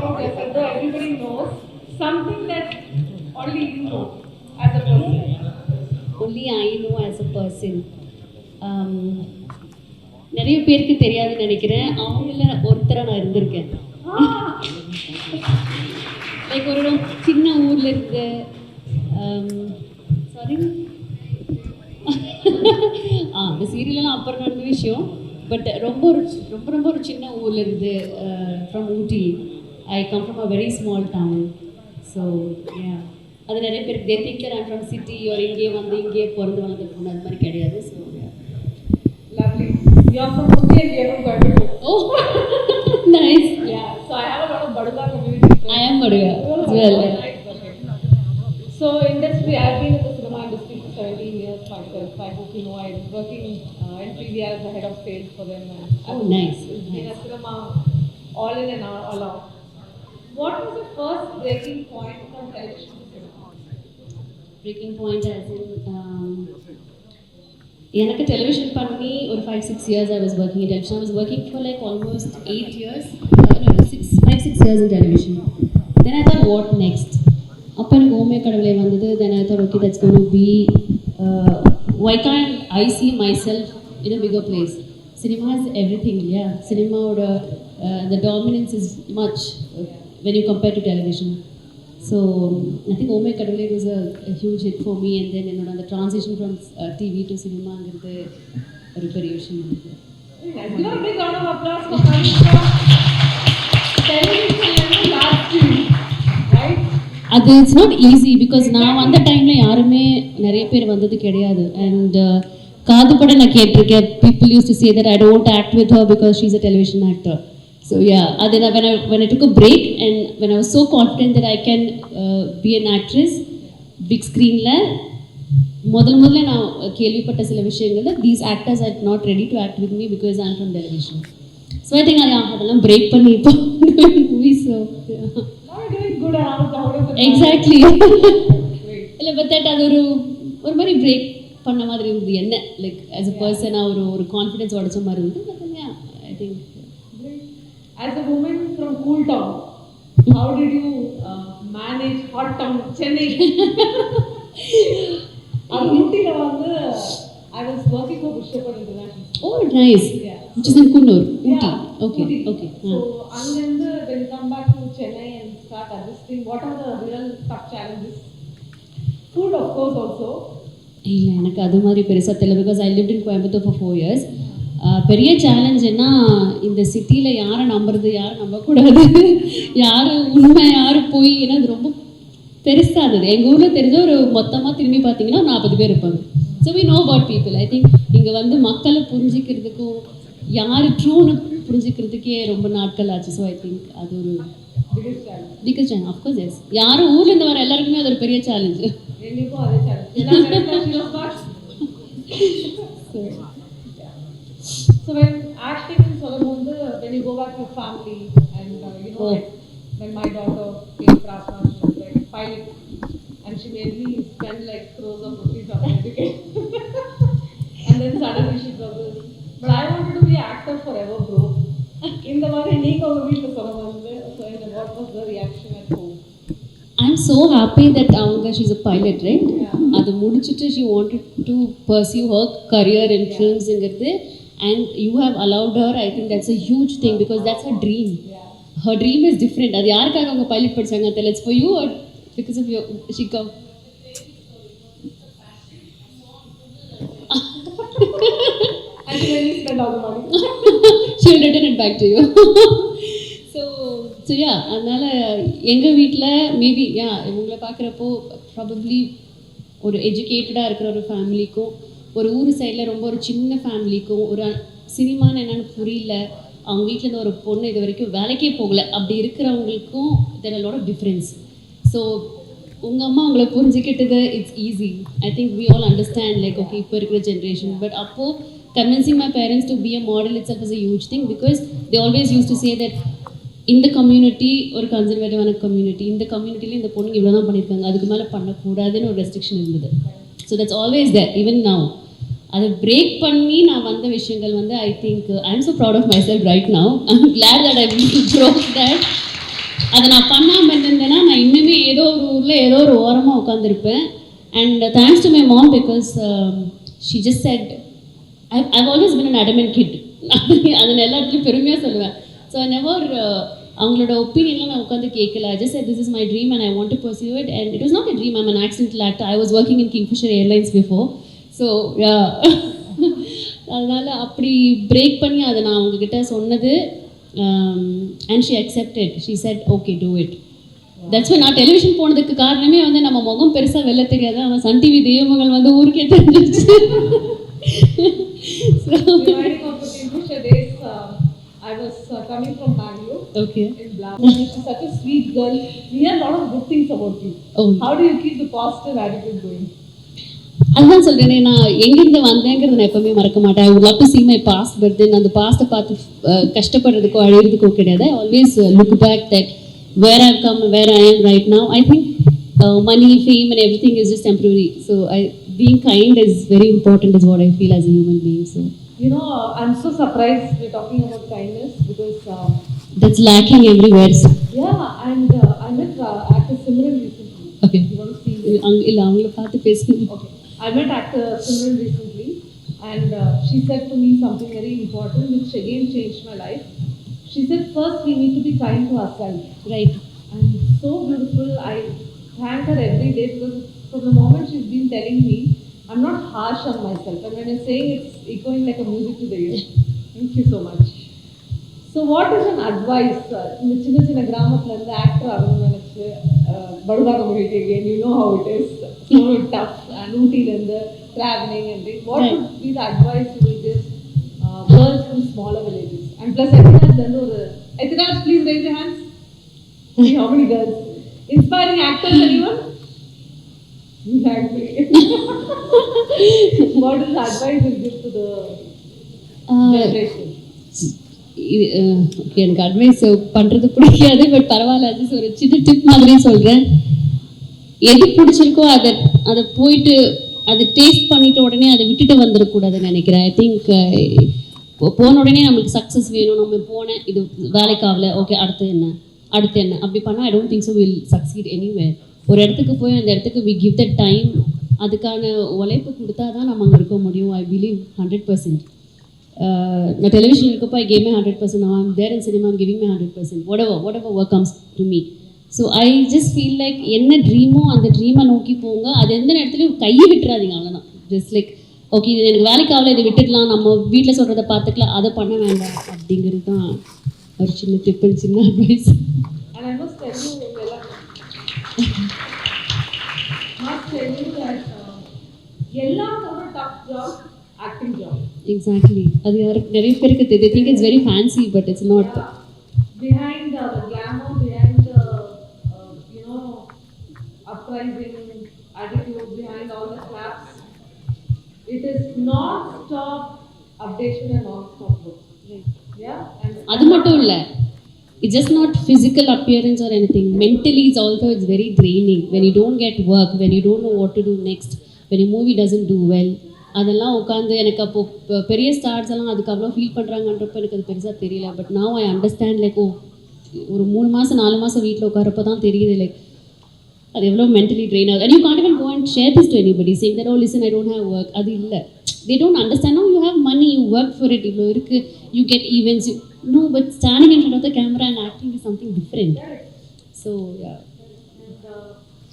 about yourself, though everybody knows, something that only you know as a person. only I know as a person. நிறைய பேருக்கு தெரியாதுன்னு நினைக்கிறேன். அவங்கள ஒருத்தராக நான் இருந்திருக்கேன். லைக் ஒரு சின்ன ஊரில் இருந்து சாரி அந்த சீரியலெல்லாம் அப்புறம் நடந்த விஷயம். பட் ரொம்ப ஒரு சின்ன ஊரில் இருந்து from Ooty. I come from a very small town. So அது நிறைய பேருக்கு they think that I'm from city ஒரு இங்கேயே வந்து இங்கேயே பிறந்து வளர்ந்து போகணும் அது மாதிரி கிடையாது. So Lovely. You are from Ooty and we are from Coimbatore. oh nice. Yeah. So I have a lot of Baduga community. I am Baduga as well. Nice. So industry, I've been in the cinema industry for 17 years myself. I hope you know I was working in PVR as the head of sales for them. Oh, nice. In a cinema, all in and all out. What was the first breaking point from television to cinema? Breaking point as in எனக்கு television பண்ணி ஒரு 5-6 years I was working in television. I was working for like almost 8 years, 5-6 years in television. Then I thought, what next? அப்போ எனக்கு ஓமே கடவுளே வந்தது. Then I thought, okay, that's going to be why can't I see myself in a bigger place? Cinema has everything, yeah. Cinema the dominance is much when you compare to television. So I think Omai Kadavale was a huge hit for me, and then the transition from TV to cinema angirudhu oru periya vishayam. Give a big round of applause for coming from television and large screen, right? அது it's not easy because நான் வந்த டைமில் யாருமே நிறைய பேர் வந்தது கிடையாது. And காது பட நான் கேட்டிருக்கேன். People use to say that I don't act with her because she is a television actor. So yeah, then when I took a break and when I was so confident that I can be an actress, big screen la முதல்ல நான் கேள்விப்பட்ட சில விஷயங்கள் these actors are not ready to act with me because I'm from television. So I think அதெல்லாம் break பண்ணி இப்போ movies. So yeah. Now you're doing good around the whole. Exactly. இல்லை but that அது ஒரு மாதிரி break பண்ண மாதிரி இருந்தது என்ன லைக் as a person ஒரு கான்ஃபிடன்ஸ் உடைச்ச மாதிரி இருந்தது. But then yeah, I think as a woman from cool town, how did you manage hot town Chennai? Ooty la vandu I was working for Vishapan International. Oh, nice. Yeah. Which is in Kunnur, Ooty. Yeah, Okay, Ooty. okay. So and when you come back to Chennai and start adjusting, what are the real tough challenges? Food of course also. இல்லை எனக்கு அது மாதிரி பெருசாக தெரியல because I lived in Coimbatore for 4 years. பெரிய challenge என்ன இந்த சிட்டியில் யாரை நம்புறது யாரை நம்பக்கூடாது யார் உண்மை யார் போய் ஏன்னா அது ரொம்ப பெருசாக இருந்தது. எங்கள் ஊரில் தெரிஞ்ச ஒரு மொத்தமாக திரும்பி பார்த்தீங்கன்னா 40 பேர் இருப்பாங்க. So we know about people. I think இங்கே வந்து மக்களை புரிஞ்சிக்கிறதுக்கும் யார் ட்ரூன்னு புரிஞ்சிக்கிறதுக்கே ரொம்ப நாட்கள் ஆச்சு. ஸோ ஐ திங்க் அது ஒரு பிகஸ்ட் சேலஞ்ச். அஃப்கோர்ஸ் எஸ் யாரும் ஊர்லேருந்து வர எல்லாருக்குமே அது ஒரு பெரிய சேலஞ்சு. எங்களுக்கும் அதே challenge. So when acting in Solomon, when you go back to family and when my daughter came Prasna, she was like pilot and she made me spend like crores of rupees on education. And then suddenly she got this. But I wanted to be an actor forever, bro. In the way நீங்க உங்க வீட்ல Solomon, so what was the reaction at home? I'm so happy that she's a pilot, right? Yeah. அது முடிச்சிட்டு she wanted to pursue her career in films ingirdhu. And you have allowed her. I think that's a huge thing because that's her dream. Yeah. Her dream is different. அது யாருக்காக அவங்க pilot படிச்சாங்க தெரியல. It's for you or because of your Shika? And when you spend all the money, she will return it back to you. So yeah, அதனால எங்கள் வீட்டில் maybe இவங்களை பார்க்குறப்போ ப்ராபப்ளி ஒரு எஜுகேட்டடாக இருக்கிற ஒரு ஃபேமிலிக்கும் ஒரு ஊர் சைடில் ரொம்ப ஒரு சின்ன ஃபேமிலிக்கும் ஒரு சினிமான்னு என்னென்னு புரியல அவங்க வீட்டிலேருந்து ஒரு பொண்ணு இது வரைக்கும் வேலைக்கே போகலை அப்படி இருக்கிறவங்களுக்கும் there are lot of difference. So உங்கள் அம்மா அவங்கள புரிஞ்சுக்கிட்டது it's easy. I think we all understand like okay இப்போ இருக்கிற ஜென்ரேஷன். பட் அப்போது convincing my parents to be a model itself is a huge thing because they always use to say that இந்த community ஒரு கன்சர்வேட்டிவான community, இந்த கம்யூனிட்டியில் இந்த பொண்ணுங்க இவ்வளோ தான் பண்ணியிருக்காங்க அதுக்கு மேலே பண்ணக்கூடாதுன்னு ஒரு ரெஸ்ட்ரிக்ஷன் இருந்தது. So that's always there even now. அதை பிரேக் பண்ணி நான் வந்த விஷயங்கள் வந்து I think I am so proud of myself right now. I am glad that I broke that. அதை நான் பண்ணாமல் இருந்தேன்னா நான் இன்னுமே ஏதோ ஒரு ஊரில் ஏதோ ஒரு ஓரமாக உட்காந்துருப்பேன். And thanks to my mom because she just said I've always been an adamant kid. அதை நான் எல்லா இடத்துலையும் பெருமையாக சொல்லுவேன். ஸோ ஐ நெவர் அவங்களோட ஒப்பீனியன்லாம் நான் உட்காந்து கேட்கல. I just said this is my dream and I want to pursue it, and it was not a dream. I'm an accidental actor. I was working in Kingfisher Airlines before. So yeah. அதனால் அப்படி break பண்ணி அதை நான் அவங்கக்கிட்ட சொன்னது. And she accepted. She said okay, do it. That's why நான் television போனதுக்கு காரணமே வந்து நம்ம முகம் பெருசாக வெளில தெரியாது. அவன் சன் டிவி தெய்வங்கள் வந்து ஊருக்கே தெரிஞ்சிச்சு. Regarding of the Kingfisher days, I was coming from Bangalore. Okay. In Bangalore, she's such a sweet girl. We hear a lot of good things about you. Oh. How do you keep the positive attitude going? அதுதான் சொல்கிறேனே, நான் எங்கேருந்து வந்தேங்கிறது நான் எப்போவுமே மறக்க மாட்டேன். I would love to see my past, but then அந்த பாஸ்ட்டை பார்த்து கஷ்டப்படுறதுக்கோ அழுகிறதுக்கோ கிடையாது. I always look back that where I've come, where I am right now. I think money, fame and everything is just temporary. So being kind is very important is what I feel as a human being. So you know, I'm so surprised we're talking about kindness because that's lacking everywhere. So. Yeah, and I met actor Simran recently. Okay. You want to see this? இல்ல அவங்கள பார்த்து பேசுங்க. Okay. I met actor Simran recently, and she said to me something very important which again changed my life. She said first we need to be kind to ourselves. Right. And so beautiful. I thank her every day because from the moment she's been telling me, I'm not harsh on myself. And when you're saying, it's echoing like a music to the ear. Thank you so much. So what is an advice? In the Chinna Gramathla, the actor Arunanachu, Badugana Muriti again, you know how it is. So tough. And Ooty and the traveling and this. What would be the advice you will give girls from smaller villages? And plus, Ethiraj, please raise your hands. See how many girls. Inspiring actors, anyone? Exactly. What is the advice you give to the generation? Okay, எனக்கு advice பண்ணுறது பிடிக்காது, but பரவாயில்ல. அது ஒரு சின்ன tip மாதிரி சொல்கிறேன். எது பிடிச்சிருக்கோ அதை போயிட்டு அதை டேஸ்ட் பண்ணிட்டு உடனே அதை விட்டுட்டு வந்துடக்கூடாதுன்னு நினைக்கிறேன். ஐ திங்க் போன உடனே நம்மளுக்கு சக்ஸஸ் வேணும், நம்ம போனேன் இது வேலைக்கு ஆகலை, ஓகே அடுத்து என்ன அப்படி பண்ணால் I don't think so will succeed anywhere. ஒரு இடத்துக்கு போய் அந்த இடத்துக்கு வி கிவ் த டைம், அதுக்கான உழைப்பு கொடுத்தா தான் நம்ம அங்கே இருக்க முடியும். I believe 100%. நான் டெலிவிஷன் இருக்கப்போ I gave my 100%. I am there in cinema, I'm giving my 100%. Whatever work comes to me. So I just feel like என்ன ட்ரீமோ அந்த ட்ரீமை நோக்கி போங்க. அது எந்த நேரத்துலையும் கையை விட்டுறாதீங்க, அவ்வளோதான். ஜஸ்ட் லைக் ஓகே இது எனக்கு வேலைக்கு ஆகலை, இதை விட்டுடலாம், நம்ம வீட்டில் சொல்கிறத பார்த்துக்கலாம், அதை பண்ண வேண்டாம் அப்படிங்கிறது தான் ஒரு சின்ன டிப், சின்ன advice. And I must tell you that எல்லாரோட tough job acting job. Exactly. அது நிறைய பேருக்கு they think it's very fancy but it's not. Yeah. Behind the glamour, behind the uprising attitude, behind all the claps, it is non-stop updation and non-stop work. Right. Yeah. And அது மட்டும் இல்லை, it's just not physical appearance or anything. Mentally it's very draining when you don't get work, when you don't know what to do next, when your movie doesn't do well. அதெல்லாம் உட்காந்து எனக்கு அப்போது பெரிய stars எல்லாம் அதுக்கு அவ்வளோ feel பண்ணுறாங்கன்றப்போ எனக்கு அது பெருசாக தெரியல. But now I understand like ஒரு 3 மாதம் 4 மாதம் வீட்டில் உட்காரப்போ தான் தெரியுது லைக் அது எவ்வளோ மென்டலி ட்ரெயின் ஆகுது. And you can't even go and share this to anybody saying that oh listen I don't have work. அது இல்லை, they don't understand. No, you have money, you work for it, இவ்வளோ இருக்குது, you get events. No, but standing in front of the camera and acting is something different. So yeah. And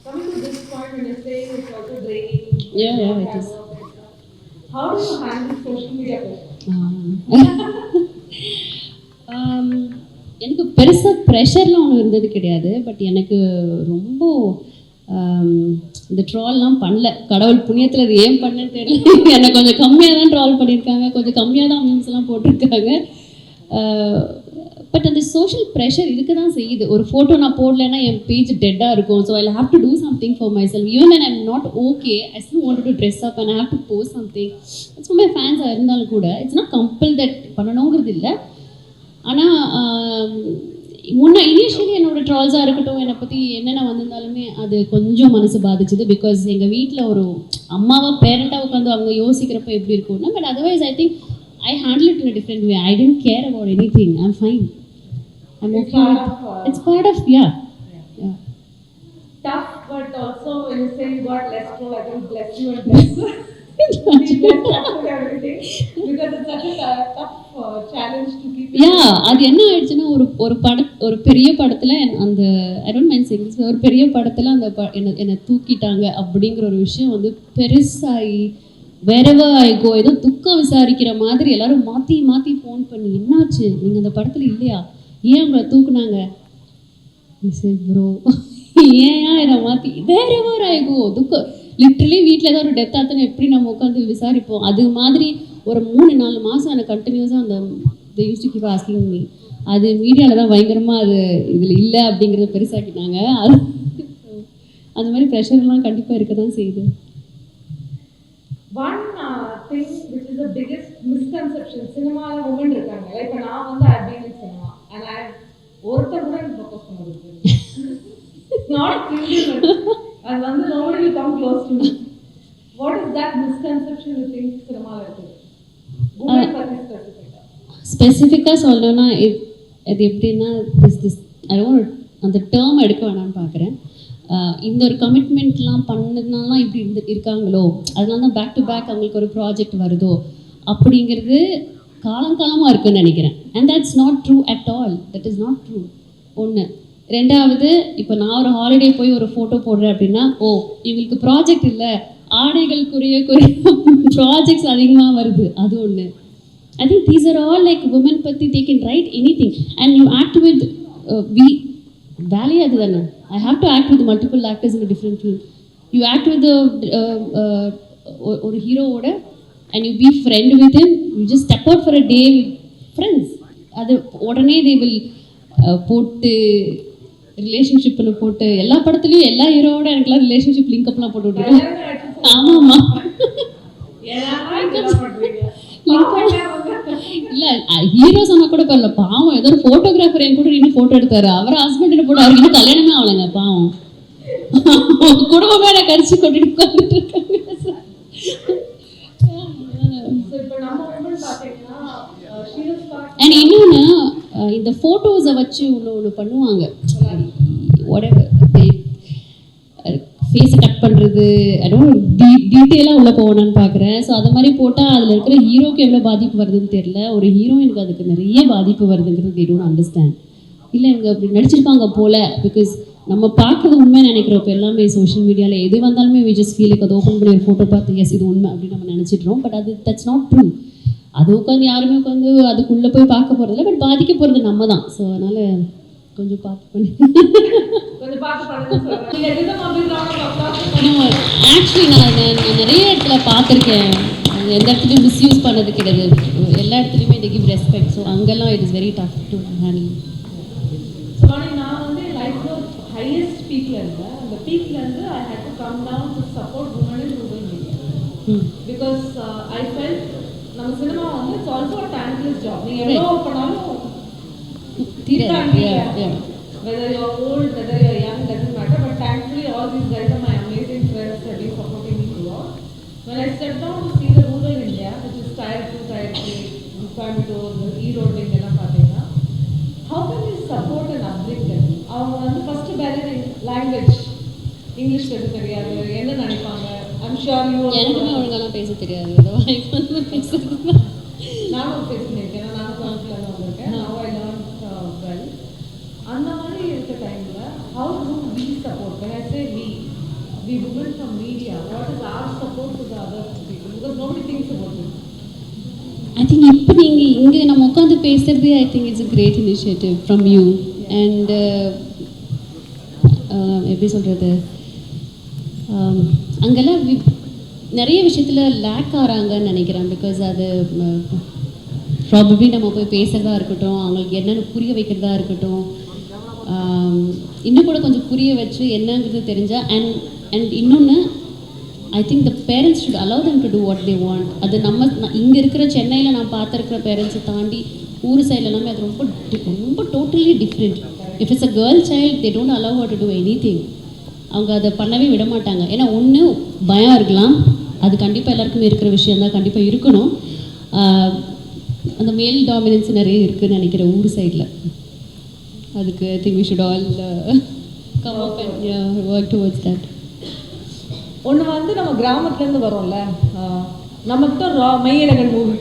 coming to this point when you're saying it's also draining. Yeah, it is. How do you handle social media pressure? எனக்கு பெருசாக ப்ரெஷர்லாம் ஒன்றும் இருந்தது கிடையாது. But எனக்கு ரொம்ப இந்த ட்ரால்லாம் பண்ணல, கடவுள் புண்ணியத்தில் அது ஏன் பண்ணேன்னு தெரியல. என்னை கொஞ்சம் கம்மியாக தான் ட்ரால் பண்ணியிருக்காங்க, கொஞ்சம் கம்மியாக தான் மீம்ஸ்லாம் போட்டிருக்காங்க. பட் அந்த சோஷியல் ப்ரெஷர் இருக்க தான் செய்யுது. ஒரு ஃபோட்டோ நான் போடலைன்னா என் பேஜ் டெட்டாக இருக்கும். So I have to two something for my self. Even when I'm not okay, I still wanted to dress up and I have to post something. It's for my fans இருந்தாலும் கூட it's not compel that பண்ணணுங்கிறது இல்லை. ஆனால் initially என்னோடய ட்ரால்ஸாக இருக்கட்டும், என்னை பற்றி என்னென்ன வந்திருந்தாலுமே அது கொஞ்சம் மனசு பாதிச்சுது. பிகாஸ் எங்கள் வீட்டில் ஒரு அம்மாவாக பேரண்ட்டாக உட்காந்து அவங்க யோசிக்கிறப்ப எப்படி இருக்கும்னா, but otherwise I think I handle it in a different way. I didn't care about anything. I'm fine. I'm It's okay part with of, it's part of yeah. tough, but also when you say you got less pro, I think bless you and bless be blessed after everything because it's such a tough challenge to keep it. Yeah, அது என்ன ஆயிடுச்சுன்னா ஒரு பெரிய படத்துல அந்த I don't mind saying ஒரு பெரிய படத்துல அந்த என்னை தூக்கிட்டாங்க அப்படிங்கிற ஒரு விஷயம் வந்து பெருசாகி wherever I go ஏதோ துக்கம் விசாரிக்கிற மாதிரி எல்லாரும் மாற்றி மாற்றி ஃபோன் பண்ணி என்னாச்சு நீங்கள் அந்த படத்தில் இல்லையா ஏன் உங்களை தூக்குனாங்க ப்ரோ ஏன் இதை மாற்றி wherever I go துக்கம் லிட்ரலி வீட்டில் ஏதாவது ஒரு டெத் ஆத்தனை எப்படி நம்ம உட்காந்து விசாரிப்போம் அது மாதிரி ஒரு 3-4 மாதம் எனக்கு கண்டினியூஸாக அந்த they used to keep asking me அது மீடியாவில் தான் பயங்கரமாக அது இதில் இல்லை அப்படிங்கிறத பெருசாக்கிட்டாங்க அது அந்த மாதிரி ப்ரெஷர்லாம் கண்டிப்பாக இருக்க தான் செய்யுது. One thing which is the biggest misconception cinema women இருக்காங்க லைக் நான் வந்து I have been in cinema and I have ஒருத்தர் கூட எனக்கு ப்ரோபோஸ் பண்ணது not single அது வந்து nobody will come close to me. What is that misconception you think cinema இருக்கு women பத்தி ஸ்பெசிஃபிக்காக சொல்லணும்னா இது எப்படின்னா திஸ் அந்த டேர்ம் எடுக்க வேணாம்னு பார்க்குறேன். இந்த ஒரு கமிட்மெண்ட்லாம் பண்ணதுனால இப்படி இருக்காங்களோ அதனால தான் பேக் டு பேக் அவங்களுக்கு ஒரு ப்ராஜெக்ட் வருதோ அப்படிங்கிறது காலங்காலமாக இருக்குன்னு நினைக்கிறேன். And that's not true at all. That is not true. ஒன்று. ரெண்டாவது, இப்போ நான் ஒரு ஹாலிடே போய் ஒரு ஃபோட்டோ போடுறேன் அப்படின்னா இவங்களுக்கு ப்ராஜெக்ட் இல்லை ஆடைகளுக்குரிய ப்ராஜெக்ட்ஸ் அதிகமாக வருது, அது ஒன்று. I think these are all like women பற்றி they can write anything and you act with வேலையே அதுதானே. I have to act with multiple actors in a different film. You act with ஒரு ஹீரோவோட and you be friend with him, you just step out for a day with friends. அது உடனே they will போட்டு ரிலேஷன்ஷிப்னு போட்டு எல்லா படத்துலையும் எல்லா ஹீரோவோட எனக்குலாம் ரிலேஷன்ஷிப் லிங்க் அப்லாம் போட்டு விட்ருக்கேன். ஆமாம்மா இல்லை ஹீரோ சொன்னால் கூட பரவாயில்ல, பாவம் ஏதோ ஒரு ஃபோட்டோகிராஃபர் என் கூட இன்னும் ஃபோட்டோ எடுத்தாரு, அவரை ஹஸ்பண்ட் போட்டு அவருக்கு இன்னும் கல்யாணமே ஆகலைங்க, பாவம் குடும்பமே நான் கடிச்சு கொட்டிட்டு உட்காந்துட்டு இருக்காங்க. அண்ட் இன்னொன்று இந்த ஃபோட்டோஸை வச்சு ஒன்று பண்ணுவாங்க, ஃபேஸை கட் பண்ணுறது, அதுவும் டீட்டெயிலாக உள்ளே போகணுன்னு பார்க்குறேன். ஸோ அது மாதிரி போட்டால் அதில் இருக்கிற ஹீரோக்கு எவ்வளோ பாதிப்பு வருதுன்னு தெரியல, ஒரு ஹீரோயினுக்கு அதுக்கு நிறைய பாதிப்பு வருதுங்கிறது they don't understand. இல்லை இவங்க அப்படி நடிச்சிருப்பாங்க போல், பிகாஸ் நம்ம பார்க்குறது உண்மை நினைக்கிறோம். இப்போ எல்லாமே சோஷியல் மீடியாவில் எது வந்தாலுமே we just feel like அது ஓப்பன் பண்ணி ஒரு ஃபோட்டோ பார்த்து எஸ் இது உண்மை அப்படின்னு நம்ம நினச்சிட்றோம். பட் அது தட்ஸ் நாட் ட்ரூ. அது உட்காந்து யாருமே உட்காந்து அதுக்குள்ளே போய் பார்க்க போகிறதில்ல, பட் பாதிக்க போகிறது நம்ம தான். ஸோ அதனால் கொஞ்சம் பார்த்து பண்ணி ஆக்சுவலி நான் நிறைய இடத்துல பார்த்துருக்கேன், எந்த இடத்துலையும் மிஸ்யூஸ் பண்ணது கிடையாது, எல்லா இடத்துலையுமே they give respect. ஸோ அங்கெல்லாம் it is very tough to handle. நான் வந்து லைஃப்ல ஹையஸ்ட் பீக்ல இருந்தேன். அந்த பீக்ல இருந்து I hate to come down to support women in rural media because I felt நம்ம சினிமா வந்து it's also a thankless job. நீங்க எவ்வளோ பண்ணாலும் whether you're old, whether you're young, doesn't matter. But thankfully all these guys are my amazing friends that have been supporting me throughout. When I stepped down to see the rural India, which is tier 2, tier 3, Coimbatore, Erode, Ingala, Pathina, how can you support and uplift them? அவங்க வந்து first barrier language, English பேச தெரியாது, என்ன நினைப்பாங்க. I'm sure you எனக்குமே ஒழுங்காலாம் பேச தெரியாது, நானும் பேசினேன், நானும் கிளாஸ்ல வந்திருக்கேன். Now I learn well. அந்த மாதிரி இருக்க டைம்ல how do we support? When I say we women from media, what is our support to the other people? Because nobody thinks about it. I think இப்போ நீங்கள் இங்கே நம்ம உட்காந்து பேசுகிறதே I think it's a great initiative from you. And எப்படி சொல்கிறது, அங்கெல்லாம் நிறைய விஷயத்தில் லேக் ஆகிறாங்கன்னு நினைக்கிறேன். பிகாஸ் அது ப்ராபப்ளி நம்ம போய் பேசுகிறதா இருக்கட்டும், அவங்களுக்கு என்னென்னு புரிய வைக்கிறதா இருக்கட்டும், இன்னும் கூட கொஞ்சம் புரிய வச்சு என்னங்கிறது தெரிஞ்சால். அண்ட் இன்னொன்று I think the parents should allow them to do what they want. அது நம்ம இங்கே இருக்கிற சென்னையில் நான் பார்த்துருக்கிற பேரண்ட்ஸை தாண்டி ஊர் சைடில் எல்லாமே அது ரொம்ப ரொம்ப totally different. If it's a girl child they don't allow her to do anything. அவங்க அதை பண்ணவே விட மாட்டாங்க. ஏன்னா ஒன்று பயம் இருக்கலாம், அது கண்டிப்பாக எல்லாருக்குமே இருக்கிற விஷயந்தான், கண்டிப்பாக இருக்கணும். அந்த மேல் டாமினன்ஸ் நிறைய இருக்குதுன்னு நினைக்கிறேன் ஊர் சைடில். அதுக்கு I think we should all come up and work towards that. ஒன்று வந்து நம்ம கிராமத்துலேருந்து வரோம்ல, நம்மக்கிட்ட மெய்யழகன் மூவி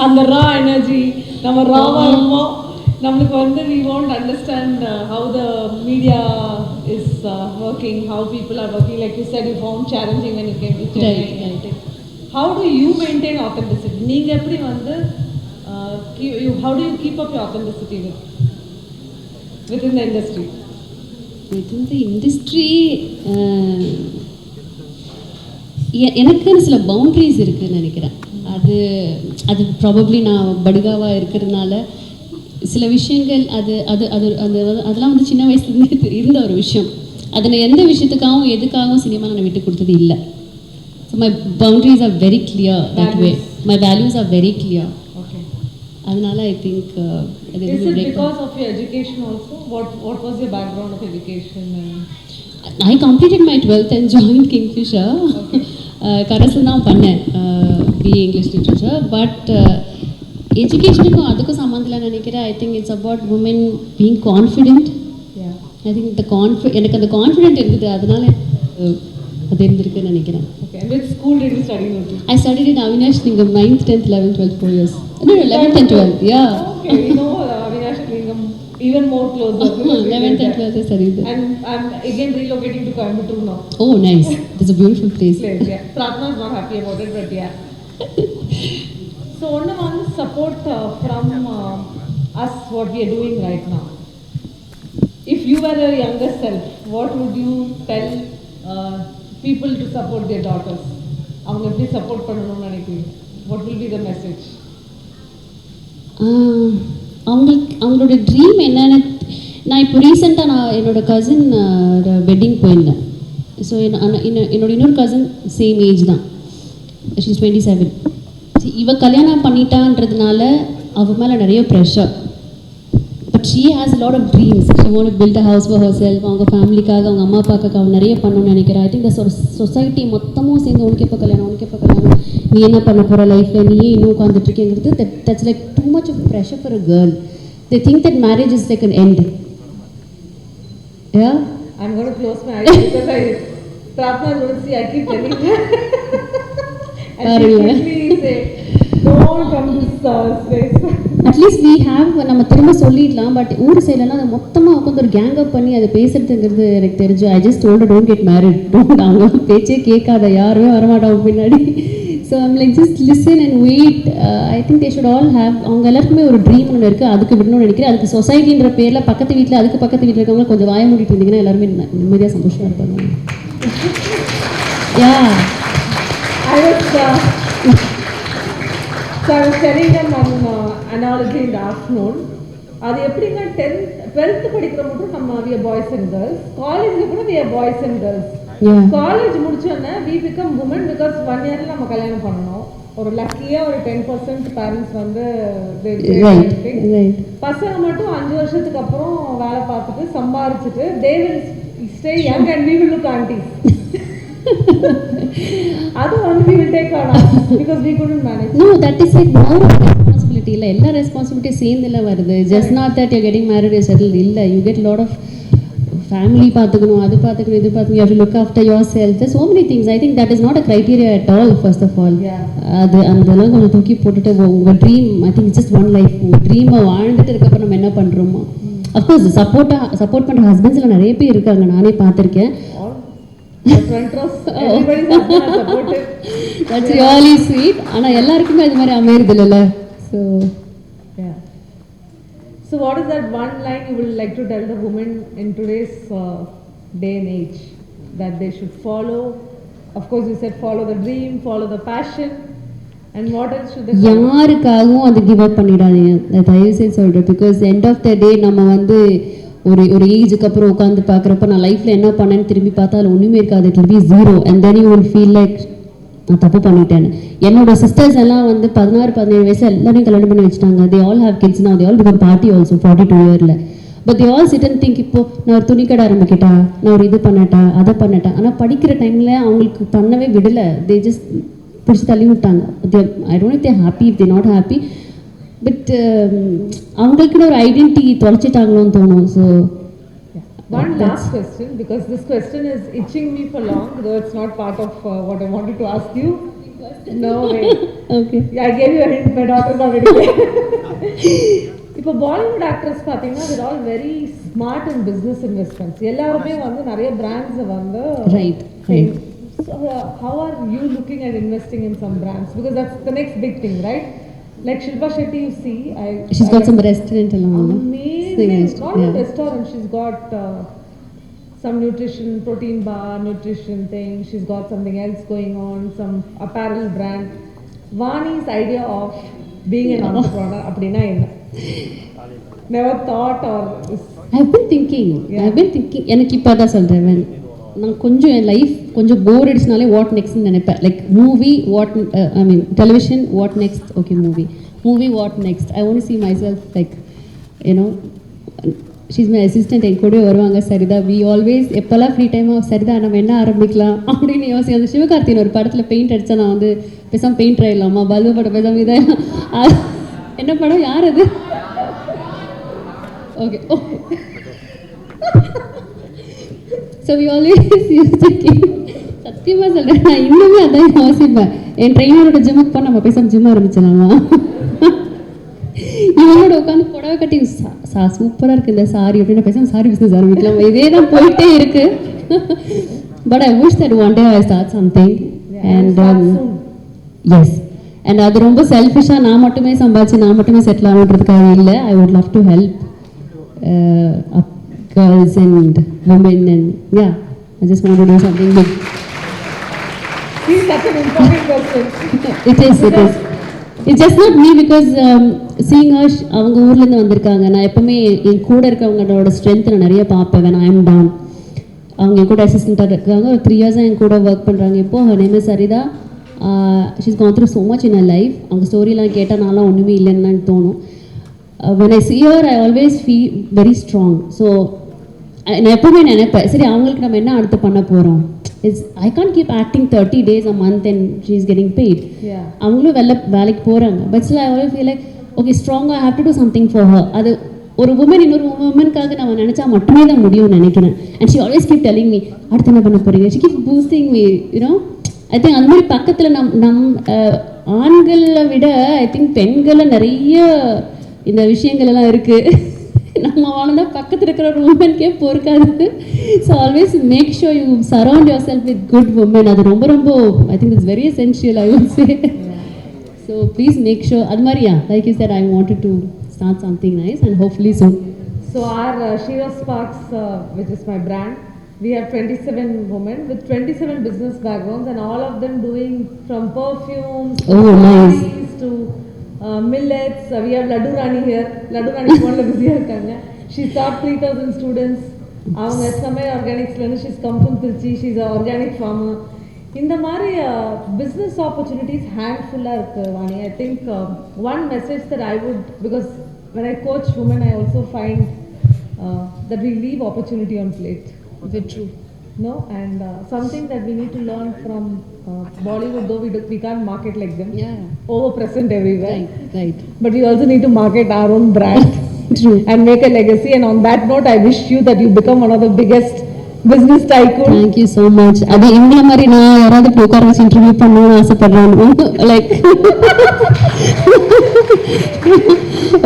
அந்த ரா எனர்ஜி, நம்ம ராவாக இருப்போம். நம்மளுக்கு வந்து we won't understand how the media is working, how people are working. Like you said, you found challenging when you came to Chennai. Right. How do you maintain authenticity? நீங்கள் எப்படி வந்து how do you keep up your authenticity within the industry? Within the industry, எனக்குன்னு சில boundaries இருக்குதுன்னு நினைக்கிறேன். அது probably நான் படுகாவாக இருக்கிறதுனால சில விஷயங்கள் அதெல்லாம் வந்து சின்ன வயசுலேருந்து இருந்த ஒரு விஷயம். அதை நான் எந்த விஷயத்துக்காகவும் எதுக்காகவும் சினிமா நான் விட்டு கொடுத்தது இல்லை. So my boundaries are very clear that way. My values are very clear. Okay. அதனால I think is it because of your education also? What was your background of education? I completed my 12th and joined Kingfisher. கரஸில் தான் பண்ணேன் BA English Literature. But எஜுகேஷனுக்கும் அதுக்கும் சம்மந்தம் நினைக்கிறேன். I think it's about women being confident. I think எனக்கு அந்த confident இருந்தது, அதனால அது இருந்திருக்குன்னு நினைக்கிறேன். Okay. And which school did you study in? I studied in Avinash Lingam, 9th, 10th, 11th, 12th, 4 years. No, 11th and 12th, yeah. Okay, you know Avinash Lingam even more closer. 11th and 12th I studied there. And I'm again relocating to Coimbatore now. Oh, nice. It's a beautiful place. Yeah. Pratna is not happy about it, but yeah. So, one support from us, what we are doing right now. If you were a younger self, what would you tell people to support their daughters? அவங்க எப்படி support பண்ணணும்னு நினைக்கிறீங்க? What will be the message? அவங்களோட dream என்னென்னு நான் இப்போ ரீசெண்டாக என்னோடய கசின் வெட்டிங் போயிருந்தேன். ஸோ என்னோட இன்னொரு கசின் சேம் ஏஜ் தான், ஷீஸ் 27. இவ கல்யாணம் பண்ணிட்டான்றதுனால அவ மேலே நிறைய pressure. But she has lot of dreams. She want build a house for herself. அவங்க ஃபேமிலிக்காக, அவங்க அம்மா அப்பாக்காக அவன் நிறைய பண்ணணும்னு நினைக்கிறேன். ஐ திங்க் இந்த சொசைட்டி மொத்தமும் சேர்ந்து உனக்கு எப்போ கல்யாணம், நீ என்ன பண்ண போகிற லைஃப்பில், நீயே இன்னும் உட்காந்துட்ருக்கேங்கிறது that's like too much of pressure for a girl. They think that marriage is like an end. Yeah? I'm going to close my eyes because Pratna is going to see, I keep telling her. And she quickly say, don't come to this space. At least we have, நம்ம திரும்ப சொல்லிடலாம். But ஊர் சைட்லலாம் அதை மொத்தமாக உட்காந்து ஒரு gang அப் பண்ணி அதை பேசுறதுங்கிறது எனக்கு தெரிஞ்சு. I just told don't get married. அவங்க பேச்சே கேட்காத, யாருமே வரமாட்டாங்க பின்னாடி. So I'm like just listen and wait. I think they should all have, அவங்க எல்லாருக்குமே ஒரு ட்ரீம் ஒன்று இருக்குது, அதுக்கு விடணும்னு நினைக்கிறேன். அதுக்கு சொசைட்டின்ற பேரில் பக்கத்து வீட்டில் பக்கத்து வீட்டில் இருக்கவங்க கொஞ்சம் வாய மூடிட்டு இருந்தீங்கன்னா எல்லாருமே நிம்மதியாக சந்தோஷமாக இருப்பாங்க. யா I was telling them one analogy in the afternoon. அது எப்படின்னா 12th படிக்கிற மட்டும் நம்ம we are boys and girls. காலேஜில் கூட we are boys and girls. College முடிச்சோன்னே we become women because 1 yearல நம்ம கல்யாணம் பண்ணணும். ஒரு லக்கியாக ஒரு 10% பேரண்ட்ஸ் வந்து பசங்க மட்டும் 5 வருஷத்துக்கு அப்புறம் வேலை பார்த்துட்டு சம்பாரிச்சுட்டு they will stay young and we will look aunties. அது வந்து we will take our own because we couldn't manage. No, that is like more of responsibility. இல்ல எல்லா ரெஸ்பான்சிபிலிட்டியும் சேர்ந்துல வருது. Just not that you're getting married or settled. இல்ல, you get a lot of family பார்த்துக்கணும், அது பார்த்துக்கணும், இது பார்த்துக்கணும். You have to look after yourself. There's so many things. I think that is not a criteria at all, first of all. அது அதெல்லாம் கொஞ்சம் தூக்கி போட்டுட்டு உங்கள் dream, I think it's just one life. உங்கள் ட்ரீமை வாழ்ந்துட்டு இருக்கப்போ நம்ம என்ன பண்ணுறோமோ. அஃப்கோர்ஸ் சப்போர்ட் பண்ணுற ஹஸ்பண்ட்ஸில் நிறைய பேர் இருக்காங்க, நானே பார்த்துருக்கேன். That's really sweet. ஆனா எல்லாருக்குமே அது மாதிரி அமையறது இல்லைல்ல. So what is that one line you would like to tell the women in today's day and age that they should follow? Of course you said follow the dream, follow the passion, and what else should they follow? யாருக்காகவும் அது give up பண்ணிடாதீங்க, தயவு செய்து சொல்கிறேன். Because end of the டே நம்ம வந்து ஒரு ஏஜுக்கு அப்புறம் உட்காந்து பார்க்குறப்ப நான் லைஃப்பில் என்ன பண்ணேன்னு திரும்பி பார்த்தா அதில் ஒன்றுமே இருக்காது. It will be zero and then you will feel like நான் தப்பு பண்ணிட்டேன். என்னோட சிஸ்டர்ஸ் எல்லாம் வந்து 16-17 வயசு எல்லாரையும் கல்யாணம் பண்ணி வச்சுட்டாங்க. They all have kids now, they all become party also 42 இயரில். But they all sit and think, இப்போது நான் ஒரு துணி கடை ஆரம்பிக்கிட்டா, நான் ஒரு இது பண்ணட்டா, அதை பண்ணட்டா. ஆனால் படிக்கிற டைமில் அவங்களுக்கு பண்ணவே விடலை. தே ஜஸ்ட் பிடிச்சி தள்ளி விட்டாங்க. I don't if they happy, if they not happy. But அவங்களுக்குன்னு ஒரு ஐடென்டிட்டி தொலைச்சிட்டாங்களோன்னு தோணும். So One last question, because this question is itching me for long, though it's not part of what I wanted to ask you. No way. Okay. Yeah, I gave you a hint. My daughter's already there. இப்போ Bollywood actress பார்த்தீங்கன்னா they're all very smart in business investments. எல்லாருமே வந்து நிறைய brands வந்து right. So how are you looking at investing in some brands? Because that's the next big thing, right? Like Shilpa Shetty, you see, She's got some restaurant along. Amazing. Not a restaurant. She's got some nutrition, protein bar, nutrition thing. She's got something else going on, some apparel brand. Vani's idea of being an entrepreneur, appadina enna? Never thought or... I've been thinking. எனக்கு இப்போ தான் சொல்கிறேன். நான் கொஞ்சம் என் life கொஞ்சம் போர் அடிச்சுனாலே what நெக்ஸ்ட்னு நினைப்பேன். Like movie what I mean television what next, okay movie what next. I want to see myself like you know she's my assistant. என் கூட வருவாங்க சரிதா. வி ஆல்வேஸ் எப்போல்லாம் ஃப்ரீ டைமாக சரிதா நம்ம என்ன ஆரம்பிக்கலாம் அப்படின்னு யோசிச்சு. அந்த சிவகார்த்தியின் ஒரு படத்தில் பெயிண்ட் அடித்தா நான் வந்து பேசாமல் பெயிண்ட் ஆகிடலாமா, பல்பு படம் பேசாமல் இதை என்ன படம் யார் அது? Okay. So we always use to keep. சத்தியமாக சொல்கிறேன், நான் இன்னுமே அதான் யோசிப்பேன். என் ட்ரெயினரோட ஜிம்முக்கு போய் நம்ம பேசாமல் ஜிம் ஆரம்பிச்சிடலாமா, இவங்களோட உட்காந்து புடவை கட்டி சூப்பராக இருக்குது இந்த சாரி அப்படின்னு பேசாமல் சாரி பிஸ்னஸ் ஆரம்பிக்கலாம். இதே தான் போயிட்டே இருக்கு. But I wish that one day I start something. And yes, and அது ரொம்ப செல்ஃபிஷாக நான் மட்டுமே சம்பாதிச்சு நான் மட்டுமே செட்டில் ஆகணுன்றதுக்காக இல்லை. ஐ would love to help girls and women, and yeah, I just want to do something big. See, such an important question. It is. It's just not me, because seeing her, அவங்க ஊர்லேருந்து வந்திருக்காங்க. நான் எப்போவுமே என் கூட இருக்கவங்களோட strength நான் நிறைய பார்ப்பேன். when I am down, அவங்க என் கூட அசிஸ்டண்ட்டாக இருக்காங்க. ஒரு 3 years என் கூட ஒர்க் பண்ணுறாங்க. இப்போது her name is Saritha. she's gone through so much in her life. அவங்க ஸ்டோரிலாம் கேட்டால் நான்லாம் ஒன்றுமே இல்லைன்னு தோணும். when I see her, I always feel very strong. So நான் எப்போவுமே நினைப்பேன், சரி அவங்களுக்கு நம்ம என்ன அடுத்து பண்ண போகிறோம். I can't keep acting 30 days a month and she's getting paid. அவங்களும் வேலைக்கு போகிறாங்க. But still I always feel like, okay, stronger, I have to do something for her. அது ஒரு உமன் இன்னொரு உமனுக்காக நம்ம நினச்சா மட்டுமே தான் முடியும்னு நினைக்கிறேன். And she always keep telling me, அடுத்து என்ன பண்ண போகிறீங்க. She keep boosting me, you know. I think அந்த மாதிரி பக்கத்தில் ஆண்களை விட I think பெண்களில் நிறைய இந்த விஷயங்கள் எல்லாம் இருக்குது. நம்ம வாழ்ந்தா பக்கத்தில் இருக்கிற ஒரு உமனுக்கே பொறுக்காது. So always make sure you surround yourself with good women. அது ரொம்ப ரொம்ப I think it's very essential, I would say. So please make sure. அது மாதிரியா, like you said, I wanted to start something nice and hopefully soon. So our Shiva Sparks, which is my brand, we have 27 women with 27 business backgrounds, and all of them doing from perfumes to millets. We have Laddu Rani here. Laddu Rani is one of the busier. She's taught 3,000 students. அவங்க SMA Organics, she's come from Trichy. She's an organic farmer. இந்த மாதிரி business opportunities handful-ஆக இருக்குது Vani. I think one message that I would, because when I coach women, I also find that we leave opportunity on plate. Is it true? No, and something that we need to learn from Bollywood, though we can't market like them. Yeah. Over present everywhere. Right. But we also need to market our own brand. True. And make a legacy. And on that note, I wish you that you become one of the biggest business tycoon. Thank you so much. அது எங்களை மாதிரி நான் யாராவது இப்போ உட்கார வச்சு interview பண்ணணும்னு ஆசைப்படுறேன். லைக்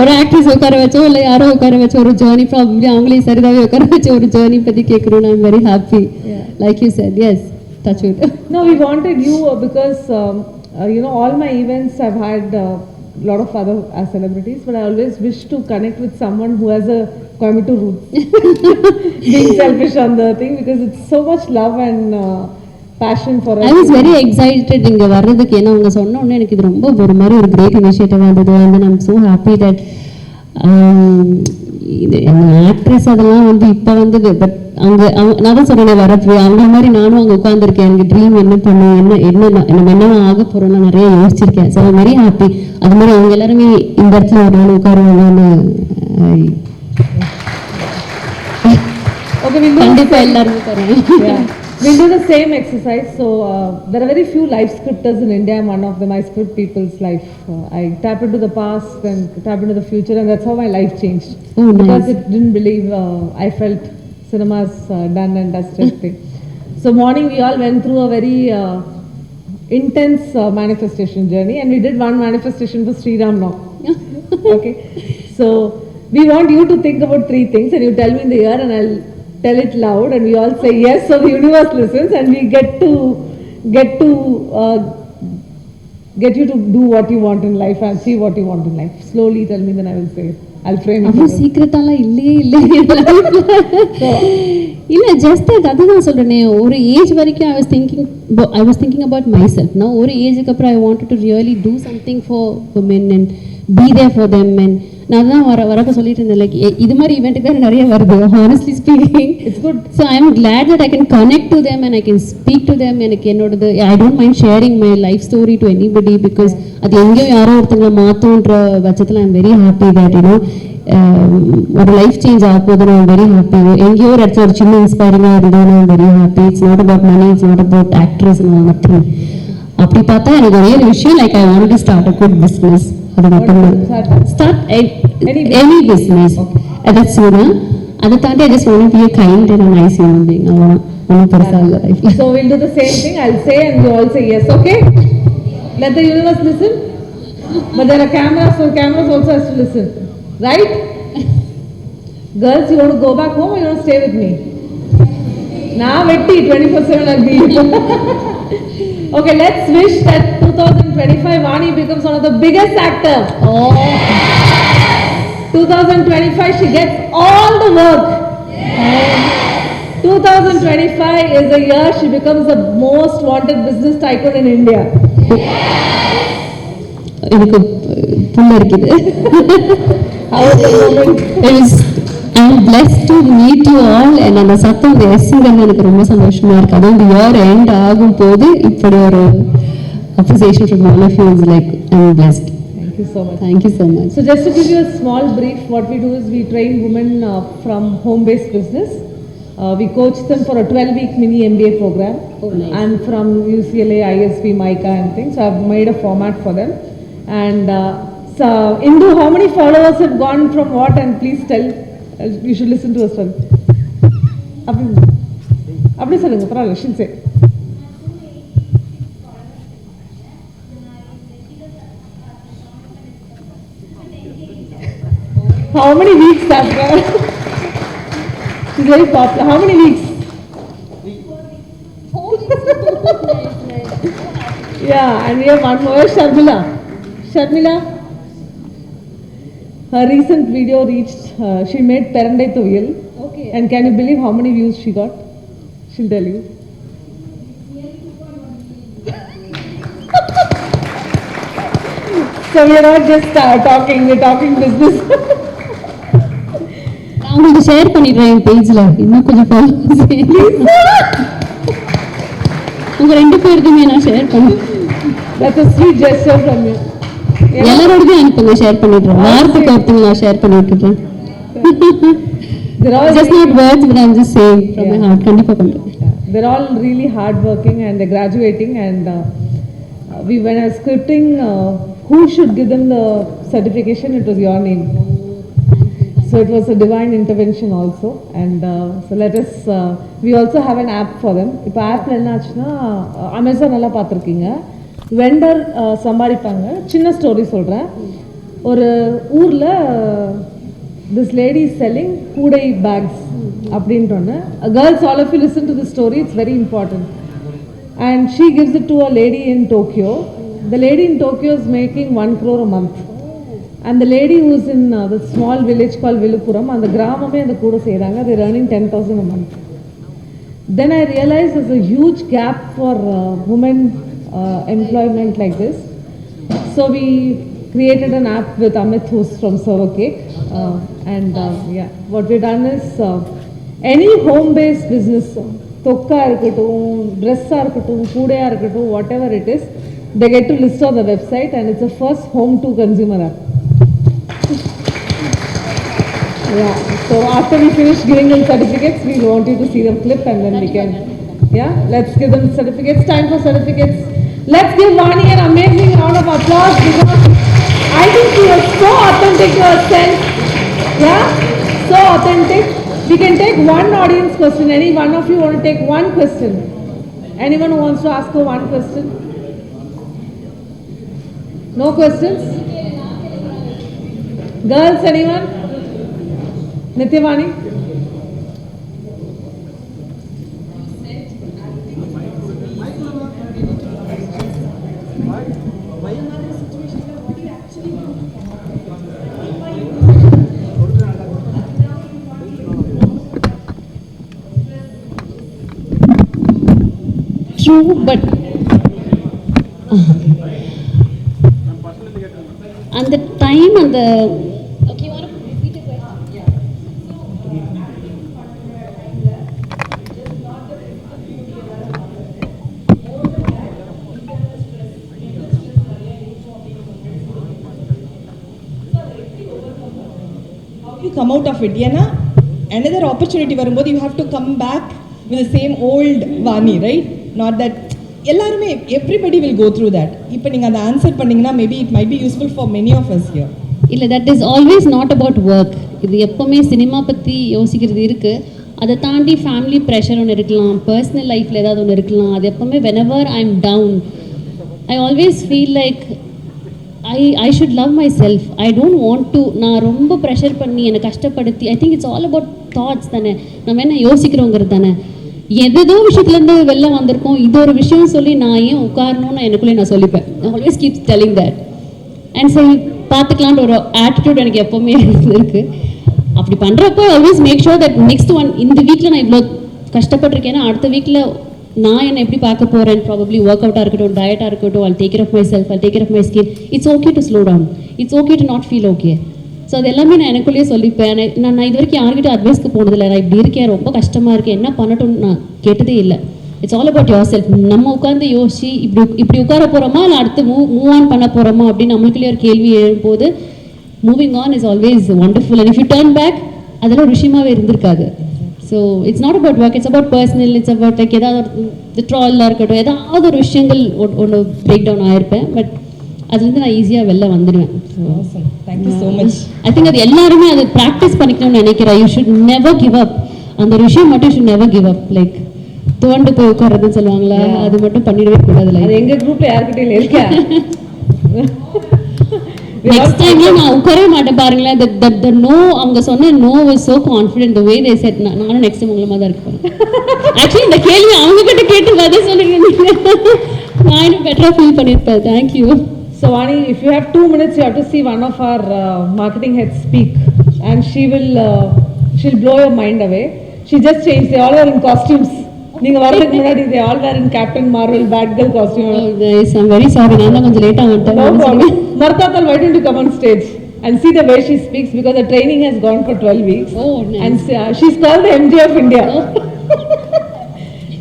ஒரு ஆக்ட்ரஸ் உட்கார வச்சோ இல்லை யாரோ உட்கார வச்ச ஒரு ஜேர்னி, ப்ராபப்ளி அவங்களே சரிதாவே உட்கார வச்ச ஒரு ஜேர்னி பற்றி கேட்குறோம். I'm very happy. Like you said, yes, touch wood. No, we wanted you because you know, all my events I've had a lot of other celebrities, but I always wish to connect with someone who has a Coimbatore roots. Being selfish on the thing, because it's so much love and passion for us. I was very excited இங்கே வர்றதுக்கு. ஏன்னா அவங்க சொன்ன உடனே எனக்கு இது ரொம்ப ஒரு மாதிரி ஒரு கிரேட் இனிஷியேட்டிவாக இருந்தது. And I'm so happy that இது ஆக்ட்ரஸ் அதெல்லாம் வந்து இப்போ வந்தது. பட் அங்கே நான் தான் சொன்னேன் வரப்போ அவங்க மாதிரி நானும் அங்கே உட்காந்துருக்கேன். எனக்கு ட்ரீம் என்ன பண்ணும், நம்ம என்ன ஆக போகிறோம்னா நிறைய யோசிச்சிருக்கேன். So very happy. அது மாதிரி அவங்க எல்லாருமே இந்த இடத்துல ஒரு நாள் உட்காருவாங்கன்னு கண்டிப்பாக எல்லாருமே தரேன். We'll do the same exercise. So there are very few life scripters in India. I'm one of them. I script people's life. I tap into the past and tap into the future, and that's how my life changed. Oh, nice. Because it didn't believe I felt cinema's done and dusted thing. So morning we all went through a very intense manifestation journey, and we did one manifestation for Sri Ram now. Okay. So we want you to think about 3 things, and you tell me in the ear, and I'll tell it loud, and we all say yes, so the universe listens, and we get you to do what you want in life and see what you want in life. Slowly tell me, then I will say it. I'll frame it. அவ்வளோ சீக்கிரத்தாலாம் இல்லையே இல்லை இல்லை just அதுதான் சொல்கிறேனே ஒரு age வரைக்கும் I was thinking about myself நான் ஒரு ஏஜுக்கு அப்புறம் I wanted to really do something for women and be there for them and நான் தான் வரப்போ சொல்லிட்டு இருந்தேன் லைக் இது மாதிரி ஈவெண்ட்டுக்கு வேறு நிறைய வருது honestly speaking it's good so I am glad that I can connect to them and I can speak to them எனக்கு என்னோடது I don't mind sharing my life story to anybody because அது எங்கேயோ யாரோ ஒருத்தங்களை மாற்றோன்ற பட்சத்தில் I am very happy that you know ஒரு life change ஆக போது நான் வெரி ஹாப்பி எங்கேயோ ஒரு இடத்துல ஒரு சின்ன இன்ஸ்பைரிங்காக இருந்தோம் நான் very happy it's not about money it's not about actress மட்டும் அப்படி பார்த்தா எனக்கு ஒரே ஒரு விஷயம் like I want to start a good business அது மட்டும் start any business that's soon அதை தாண்டி I just want to be a kind and a nice human being அவ்வளோதான் ஒன்றும் பெருசாக இல்லை லைஃப்ல So we'll do the same thing. I'll say and you all say yes, okay? Let the universe listen. But there are cameras, so cameras also has to listen. Right? Girls, you want to go back home or you want to stay with me? Now, Vetti, 24/7 I'll be. Okay, let's wish that 2025 Vani becomes one of the biggest actors. Oh. 2025 she gets all the work. 2025 is the year she becomes the most wanted business tycoon in India. எனக்கு புள்ள இருக்குது How was the moment? I'm blessed to meet you all and அந்த சத்தம் அந்த எஸ்ங்கிறது எனக்கு ரொம்ப சந்தோஷமா இருக்கு அதுவும் இந்த இயர் எண்ட் ஆகும் போது இப்படி ஒரு appreciation from all of you is like I'm blessed. Thank you so much. Thank you so much. So just to give you a small brief, what we do is we train women from home-based business. We coach them for a 12-week mini MBA program. Oh, nice. I'm from UCLA, ISB, MICA and things. So I've made a format for them. And so Indu, how many followers have gone from what? And please tell. You should listen to us one. Apni solunga, paralla, she'll say. How many weeks after? She's very popular. How many weeks? Yeah, and we have one more, Sharmila. Sharmila, her recent video reached, she made Perandai Toviyal. Okay. And can you believe how many views she got? She'll tell you. So we are not just talking, we're talking business. நான் உங்களுக்கு share பண்ணிடுறேன் என் பேஜ்ல இன்னும் கொஞ்சம் followers உங்க ரெண்டு பேருக்குமே நான் ஷேர் பண்ணுறேன் That's a sweet gesture from you. எல்லாரோடதையும் அனுப்புங்க ஷேர் பண்ணிடுறேன் வாரத்துக்கு ஒருத்தங்க நான் ஷேர் பண்ணி விட்டுறேன் just not words but I'm just saying from my heart கண்டிப்பா பண்றேன் They're all really hard working and they're graduating and when I was scripting who should give them the certification, it was your name. So it was a divine intervention also and so let us we also have an app for them. இப்போ ஆப்ல என்ன ஆச்சுன்னா Amazon எல்லாம் பார்த்துருக்கீங்க vendor சம்பாதிப்பாங்க சின்ன story சொல்கிறேன் ஒரு ஊரில் this lady is selling கூடை bags அப்படின்றோன்னு girls all of you listen to this story, it's very important and she gives it to a lady in Tokyo. The lady in Tokyo is making 1 crore a month and the lady who is in the small village called Viluppuram and the gramame and the kuda seiranga they're earning 10,000 a month. Then I realized there's a huge gap for women employment like this, so we created an app with Amit who's from Server Cake and yeah what we've done is any home based business tokka irukattum dress ah irukattum kudaya irukattum whatever it is they get to list on the website and it's the first home to consumer app. Yeah, so after we finish giving them certificates we want you to see the clip and then we can Yeah, let's give them certificates. Time for certificates. Let's give Vani an amazing round of applause because I think she was so authentic to herself. Yeah, so authentic. We can take one audience question. Any one of you want to take one question? Anyone who wants to ask her one question? No questions? Girls, anyone? Nityavani? True, but அந்த time அந்த okay, want to repeat the question? How do you come out of it? ஏன்னா another opportunity வரும்போது you have to come back with the same old Vani, right? Not that எல்லாருமே everybody will go through that. இப்போ நீங்க அந்த answer பண்ணீங்கன்னா maybe it might be useful for many of us here. இல்லை, that is always not about work. இது எப்போவுமே cinema பற்றி யோசிக்கிறது இருக்குது. அதை தாண்டி ஃபேமிலி ப்ரெஷர் ஒன்று இருக்கலாம், பர்சனல் லைஃப்பில் ஏதாவது ஒன்று இருக்கலாம். அது எப்போவுமே whenever I am down, I always feel like I should love myself. I don't want to நான் ரொம்ப ப்ரெஷர் பண்ணி என்னை கஷ்டப்படுத்தி, I think it's all about thoughts தானே. நம்ம என்ன யோசிக்கிறோங்கிறது தானே. எதோ விஷயத்துலேருந்து வெளில வந்திருக்கோம், இது ஒரு விஷயம் சொல்லி நான் ஏன் உட்காரணும்னு எனக்குள்ளே நான் சொல்லிப்பேன். I always keep telling that. And சரி பார்த்துக்கலான்ற ஒரு ஆட்டிடியூட் எனக்கு எப்போவுமே இருக்குது. அப்படி பண்ணுறப்போ always make sure that next one இந்த வீக்கில் நான் இவ்வளோ கஷ்டப்பட்டிருக்கேன்னா அடுத்த வீக்கில் நான் என்னை எப்படி பார்க்க போகிறேன். ப்ராபப்ளி ஒர்க் அவுட்டாக இருக்கட்டும், டயட்டாக இருக்கட்டும், I'll take care of myself, I'll take care of my skin. It's okay to slow down. It's okay to not feel okay. So அது எல்லாமே நான் எனக்குள்ளேயே சொல்லிப்பேன். நான் இது வரைக்கும் யார்கிட்ட அட்வைஸ்க்கு போனதில்லை. நான் இப்படி இருக்கேன், ரொம்ப கஷ்டமாக இருக்கேன், என்ன பண்ணட்டும்னு நான் கேட்டதே இல்லை. It's all about your self. நம்ம உட்காந்து யோசிச்சு இப்படி உட்கார போகிறோமா இல்லை அடுத்து மூவ் ஆன் பண்ண போகிறோமா அப்படின்னு நம்மளுக்குள்ளே ஒரு கேள்வி எழும்போது moving on is always wonderful. And if you turn back அதெல்லாம் ஒரு விஷயமாவே இருந்திருக்காது. So it's not about work, it's about personal, it's about like ஏதாவது ஒரு வித்ட்ராலாக இருக்கட்டும், ஏதாவது ஒரு விஷயங்கள் ஒன்று பிரேக் டவுன் ஆகிருப்பேன். பட் அதுலேருந்து நான் ஈஸியாக வெளில வந்துடுவேன். Thank you so much. I think அது எல்லாருமே அதை ப்ராக்டிஸ் பண்ணிக்கணும்னு நினைக்கிறேன். You should never give up. அந்த ஒரு விஷயம் மட்டும் should never give up. Like துவண்டு போய் உட்கார்றதுன்னு சொல்லுவாங்களா, அது மட்டும் பண்ணிடவே கூடாது. அது எங்கள் குரூப்பில் யார்கிட்டையும் இருக்கா? நெக்ஸ்ட் டைம்ல நான் உட்காரவே மாட்டேன் பாருங்களேன். the no அவங்க சொன்ன no was so confident the way they said. நானும் நெக்ஸ்ட் டைம் உங்களை மாதிரி தான் இருக்கேன். ஆக்சுவலி இந்த கேள்வி அவங்க கிட்ட கேட்டு பதில் சொல்லுங்க. நான் இன்னும் பெட்டரா ஃபீல் பண்ணியிருப்பேன். Thank you. So Vani, if you have 2 minutes, you have to see one of our marketing heads speak, and she'll blow your mind away. She just changed. They all were in costumes. நீங்க வரதுக்கு முன்னாடி they all were in Captain Marvel Batgirl costume. Oh guys, I'm very sorry. நான் கொஞ்சம் லேட்டா வந்துட்டேன். No problem. Martha, why don't you come on stage and see the way she speaks, because the training has gone for 12 weeks. Oh nice. And she's called the MJ of India. Oh.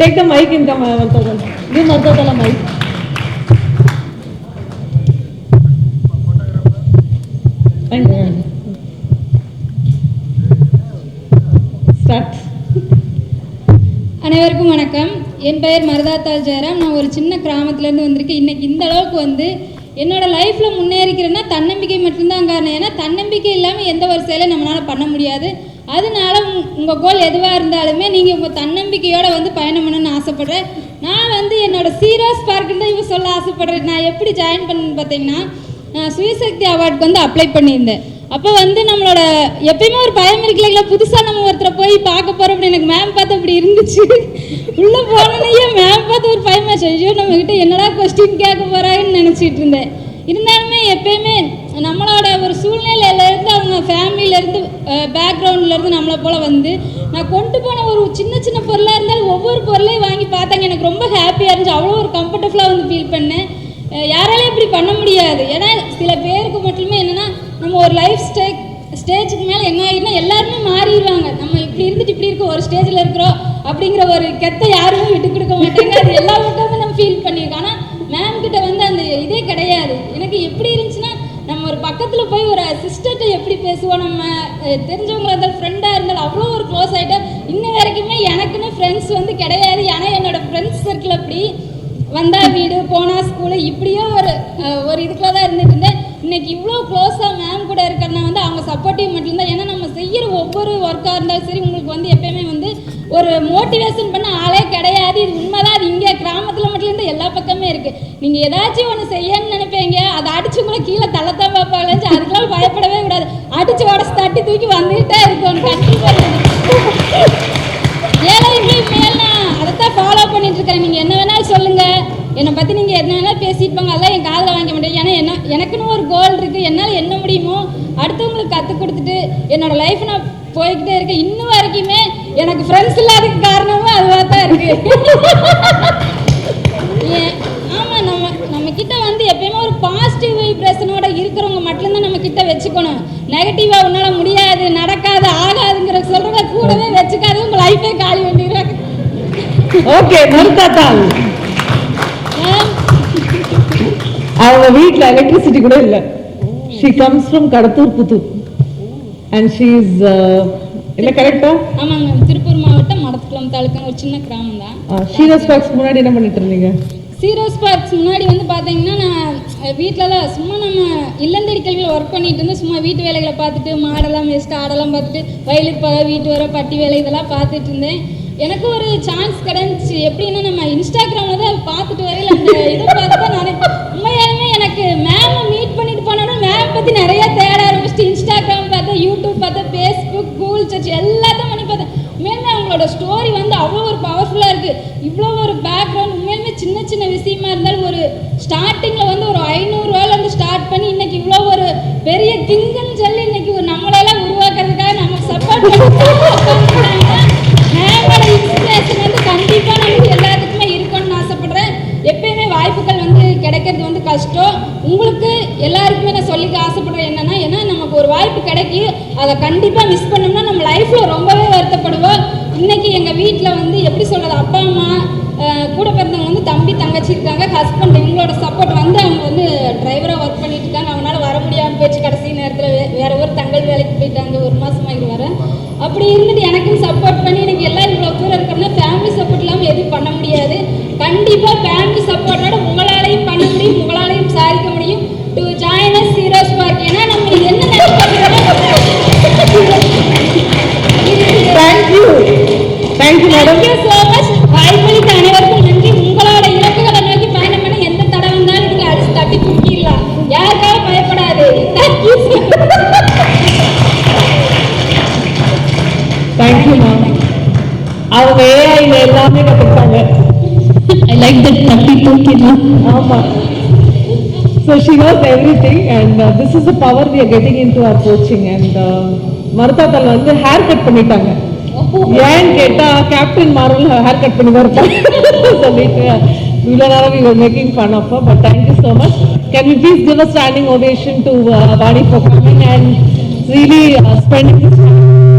Take the mic and come, Martha. Give Martha the mic. Thank you. Start. அனைவருக்கும் வணக்கம். என் பெயர் மருதாத்தாள் ஜெயராம். நான் ஒரு சின்ன கிராமத்துலேருந்து வந்திருக்கேன். இன்றைக்கி இந்த அளவுக்கு வந்து என்னோடய லைஃப்பில் முன்னேறிக்கிறேன்னா தன்னம்பிக்கை மட்டும்தான் காரணம். ஏன்னா தன்னம்பிக்கை இல்லாமல் எந்த ஒரு செயலை நம்மளால் பண்ண முடியாது. அதனால உங்கள் கோல் எதுவாக இருந்தாலுமே நீங்கள் உங்கள் தன்னம்பிக்கையோடு வந்து பயணம் பண்ணணும்னு ஆசைப்பட்றேன். நான் வந்து என்னோடய சீரியஸ் பார்க்குன்னு தான் இவங்க சொல்ல ஆசைப்பட்றேன். நான் எப்படி ஜாயின் பண்ணேன்னு பார்த்தீங்கன்னா, நான் சுயசக்தி அவார்டுக்கு வந்து அப்ளை பண்ணியிருந்தேன். அப்போ வந்து நம்மளோட எப்பயுமே ஒரு பயம் இருக்குல்லைங்களா, புதுசாக நம்ம ஒருத்தரை போய் பார்க்க போகிறோம் அப்படின்னு எனக்கு மேம் பார்த்து அப்படி இருந்துச்சு. உள்ளே போனோன்னே மேம் பார்த்து ஒரு பயமாச்சு. ஐயோ நம்மக்கிட்ட என்னடா கொஸ்டின் கேட்க போகிறாங்கன்னு நினச்சிட்டு இருந்தேன். இருந்தாலுமே எப்பயுமே நம்மளோட ஒரு சூழ்நிலையிலேருந்து அவங்க ஃபேமிலியிலேருந்து பேக்ரவுண்ட்லேருந்து நம்மளை போல் வந்து நான் கொண்டு போன ஒரு சின்ன சின்ன பொருளாக இருந்தாலும் ஒவ்வொரு பொருளையும் வாங்கி பார்த்தாங்க. எனக்கு ரொம்ப ஹாப்பியாக இருந்துச்சு. அவ்வளோ ஒரு கம்ஃபர்டபுளாக வந்து ஃபீல் பண்ணேன். யாராலையும் இப்படி பண்ண முடியாது. ஏன்னா சில பேருக்கு மட்டுமே என்னென்னா நம்ம ஒரு லைஃப் ஸ்டேஜுக்கு மேலே என்ன ஆகிடுனா எல்லாருமே மாறிடுவாங்க. நம்ம இப்படி இருந்துட்டு இப்படி இருக்க ஒரு ஸ்டேஜில் இருக்கிறோம் அப்படிங்கிற ஒரு கெத்தை யாருமே விட்டு கொடுக்க மாட்டாங்க. அது எல்லா மட்டுமே நம்ம ஃபீல் பண்ணியிருக்கோம். ஆனால் மேம் கிட்ட வந்து அந்த இதே கிடையாது. எனக்கு எப்படி இருந்துச்சுன்னா நம்ம நம்ம ஒரு பக்கத்தில் போய் ஒரு சிஸ்டர்கிட்ட எப்படி பேசுவோம், நம்ம தெரிஞ்சவங்களா இருந்தாலும் ஃப்ரெண்டாக இருந்தாலும் அவ்வளோ ஒரு க்ளோஸ் ஆகிட்டா. இன்ன வரைக்குமே எனக்குன்னு ஃப்ரெண்ட்ஸ் வந்து கிடையாது. ஏன்னா என்னோடய ஃப்ரெண்ட்ஸ் சர்க்கிள் அப்படி வந்தால் வீடு போனால் ஸ்கூலு இப்படியே ஒரு இதுக்குள்ள தான் இருந்துட்டு இருந்தேன். இன்னைக்கு இவ்வளோ க்ளோஸாக மேம் கூட இருக்கிறனா வந்து அவங்க சப்போர்ட்டிவ் மட்டும்தான். ஏன்னா நம்ம செய்கிற ஒவ்வொரு ஒர்க்காக இருந்தாலும் சரி உங்களுக்கு வந்து எப்பயுமே வந்து ஒரு மோட்டிவேஷன் பண்ண ஆளே கிடையாது. இது உண்மைதான். அது இங்கே கிராமத்தில் மட்டும் இருந்து எல்லா பக்கமே இருக்குது. நீங்கள் ஏதாச்சும் ஒன்று செய்யணும்னு நினைப்பீங்க, அதை அடிச்சு கூட கீழே தள்ளத்தான் பார்ப்பாங்க. அதுக்கெல்லாம் பயப்படவே கூடாது. அடிச்சு உடச்சு தட்டி தூக்கி வந்துகிட்டே இருக்கும். கண்டிப்பாக ஏழையுமே மேல் நான் அதைத்தான் ஃபாலோ பண்ணிட்டு இருக்கேன். நீங்கள் என்ன வேணாலும் சொல்லுங்கள், என்னை பற்றி நீங்கள் என்ன வேணாலும் பேசியிருப்பாங்க, அதெல்லாம் என் காதில் வாங்க மாட்டேன். ஏன்னா எனக்குன்னு ஒரு கோல் இருக்குது. என்னால் என்ன முடியுமோ அடுத்தவங்களுக்கு கற்றுக் கொடுத்துட்டு என்னோடய லைஃப் நான் போய்கிட்டே இருக்கேன். இன்னும் வரைக்குமே எனக்கு ஃப்ரெண்ட்ஸ் இல்லாததுக்கு காரணமும் அதுவாக தான் இருக்குது. ஆமாம், நம்ம கிட்ட வந்து எப்பயுமே ஒரு பாசிட்டிவ் வைப்ரேஷனோட இருக்கிறவங்க மட்டும்தான் நம்ம கிட்ட வச்சுக்கணும். நெகட்டிவாக உன்னால் முடியாது, நடக்காது, ஆகாதுங்கிற சொல்கிறத கூடவே வச்சுக்காது. உங்கள் லைஃபே காலி பண்ணிடுறாங்க. ஓகே, மருதாத்தாள் அவங்க வீட்டில் எலக்ட்ரிசிட்டி கூட இல்லை. She comes from Kadathur Puthur and she is இல்லை கரெக்டா? ஆமாங்க, திருப்பூர் மாவட்டம் மடத்துக்குளம் தாலுக்கான ஒரு சின்ன கிராமம் தான். ஷீரோஸ் பார்க்ஸ் முன்னாடி என்ன பண்ணிட்டு இருந்தீங்க? சீரோஸ் பார்க்ஸ் முன்னாடி வந்து பார்த்தீங்கன்னா நான் வீட்டிலலாம் சும்மா நம்ம இல்லந்தேடி கல்வியில் ஒர்க் பண்ணிட்டு இருந்தேன். சும்மா வீட்டு வேலைகளை பார்த்துட்டு மாடெல்லாம் வச்சுட்டு ஆடெல்லாம் பார்த்துட்டு வயலுக்கு போக வீட்டு வர பட்டி வேலை இதெல்லாம் பார்த்துட்டு இருந்தேன். எனக்கு ஒரு சான்ஸ் கிடந்துச்சு. எப்படின்னா நம்ம இன்ஸ்டாகிராமில் தான் பார்த்துட்டு வரையில் அந்த இதை பார்த்து தான் நான் உண்மையாலுமே எனக்கு மேமை மீட் பண்ணிட்டு போனோன்னா மேம் பற்றி நிறையா தேட ஆரம்பிச்சிட்டு இன்ஸ்டாகிராம் பார்த்தேன், யூடியூப் பார்த்தேன், ஃபேஸ்புக், கூகுள் சர்ச் எல்லாத்தையும் பண்ணி பார்த்தேன். உண்மையிலுமே அவங்களோட ஸ்டோரி வந்து அவ்வளோ ஒரு பவர்ஃபுல்லாக இருக்குது. இவ்வளோ ஒரு பேக்ரவுண்ட் உண்மையிலுமே சின்ன சின்ன விஷயமா இருந்தாலும் ஒரு ஸ்டார்டிங்கில் வந்து ஒரு 500 ரூபாயிலேருந்து ஸ்டார்ட் பண்ணி இன்னைக்கு இவ்வளோ ஒரு பெரிய கிங்குன்னு சொல்லி இன்னைக்கு ஒரு நம்மளெல்லாம் உருவாக்குறதுக்காக நமக்கு சப்போர்ட் பண்ணுறாங்க. மேமோட இன்ஸ்பிரேஷன் வந்து கண்டிப்பாக நமக்கு எல்லாத்துக்குமே இருக்கணும்னு ஆசைப்படுறேன். எப்பயுமே வாய்ப்புகள் வந்து கிடைக்கிறது வந்து கஷ்டம். உங்களுக்கு எல்லாருக்குமே நான் சொல்லிக்க ஆசைப்படுறேன் என்னன்னா, ஏன்னா நமக்கு ஒரு வாய்ப்பு கிடைக்கி அதை கண்டிப்பாக மிஸ் பண்ணோம்னா நம்ம லைஃப்பில் ரொம்பவே வருத்தப்படுவோம். இன்றைக்கி எங்கள் வீட்டில் வந்து எப்படி சொல்கிறது, அப்பா அம்மா கூட பிறந்தவங்க வந்து தம்பி தங்கச்சி இருக்காங்க, ஹஸ்பண்ட் இவங்களோட சப்போர்ட் வந்து அவங்க வந்து டிரைவராக ஒர்க் பண்ணிட்டு இருக்காங்க. அவனால் வர முடியாமல் போயிடுச்சு. கடைசி நேரத்தில் வேற ஒரு தங்கள் வேலைக்கு போயிட்டாங்க. 1 மாதமாகிட்டு வரேன். அப்படி இருந்துட்டு எனக்கும் சப்போர்ட் பண்ணி எனக்கு எல்லாம் இவ்வளோ தூரம் இருக்கிறதுனா ஃபேமிலி சப்போர்ட் இல்லாமல் எதுவும் பண்ண முடியாது. கண்டிப்பாக ஃபேமிலி சப்போர்ட்டோட உங்களாலையும் பண்ண முடியும், உங்களாலையும் சாதிக்க முடியும். To join us Sheroes park. ஏன்னா நம்ம இது என்ன thank you madam. Thank you so much. வாய்ப்பளித்த அனைவருக்கும் நன்றி. உங்களோட இலக்குகளை நோக்கி பயணம் பண்ண எந்த தடை வந்தாலும் நீங்கள் அடிச்சு தட்டி தூக்கிடலாம். யாருக்காக பயப்படாது. தேங்க்யூ. Thank you ma'am. அவங்க ஏஐல எல்லாமே கற்றுப்பாங்க. ஐ லைக் தட் தட்டி தூக்கிடலாம். ஆமாம். So she knows everything and this is the power we are getting into our coaching. And மருதாத்தாள் வந்து ஹேர் கட் பண்ணிட்டாங்க. ஏன்னு கேட்டா கேப்டன் மார்வல் ஹேர் கட் பண்ணி தான் இருப்பாங்க சொல்லிட்டு இவ்வளோ நேரம் we were making fun of her. But thank you so much. Can we please give a standing ovation to Vani for coming and really spending this time